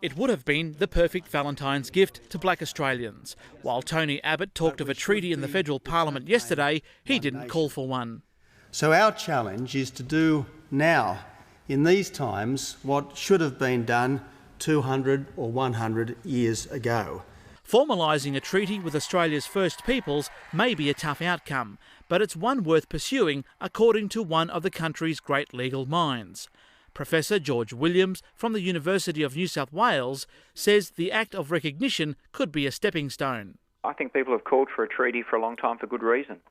It would have been the perfect Valentine's gift to black Australians. While Tony Abbott talked of a treaty in the federal parliament yesterday, he didn't call for one. So our challenge is to do now, in these times, what should have been done 200 or 100 years ago. Formalising a treaty with Australia's First Peoples may be a tough outcome, but it's one worth pursuing, according to one of the country's great legal minds. Professor George Williams from the University of New South Wales says the act of recognition could be a stepping stone. I think people have called for a treaty for a long time for good reason.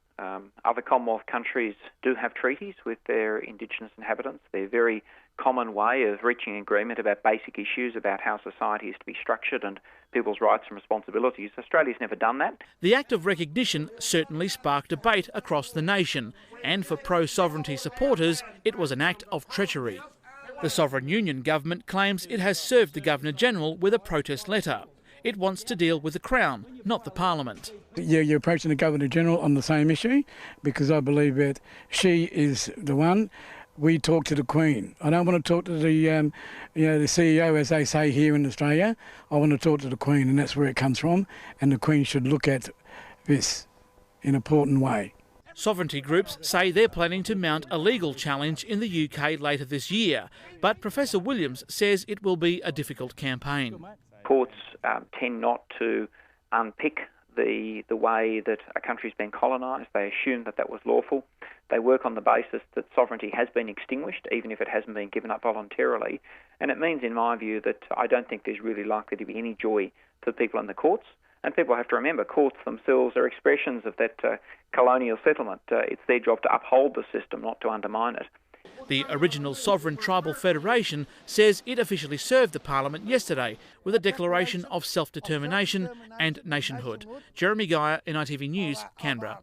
Other Commonwealth countries do have treaties with their Indigenous inhabitants. They're a very common way of reaching agreement about basic issues about how society is to be structured and people's rights and responsibilities. Australia's never done that. The act of recognition certainly sparked debate across the nation, and for pro-sovereignty supporters, it was an act of treachery. The Sovereign Union government claims it has served the Governor-General with a protest letter. It wants to deal with the Crown, not the Parliament. Yeah, you're approaching the Governor-General on the same issue because I believe that she is the one. We talk to the Queen. I don't want to talk to the CEO, as they say here in Australia. I want to talk to the Queen, and that's where it comes from. And the Queen should look at this in an important way. Sovereignty groups say they're planning to mount a legal challenge in the UK later this year, but Professor Williams says it will be a difficult campaign. Courts tend not to unpick the way that a country's been colonised. They assume that that was lawful. They work on the basis that sovereignty has been extinguished, even if it hasn't been given up voluntarily. And it means, in my view, that I don't think there's really likely to be any joy for people in the courts. And people have to remember, courts themselves are expressions of that colonial settlement. It's their job to uphold the system, not to undermine it. The original Sovereign Tribal Federation says it officially served the Parliament yesterday with a declaration of self-determination and nationhood. Jeremy Geyer, NITV News, Canberra.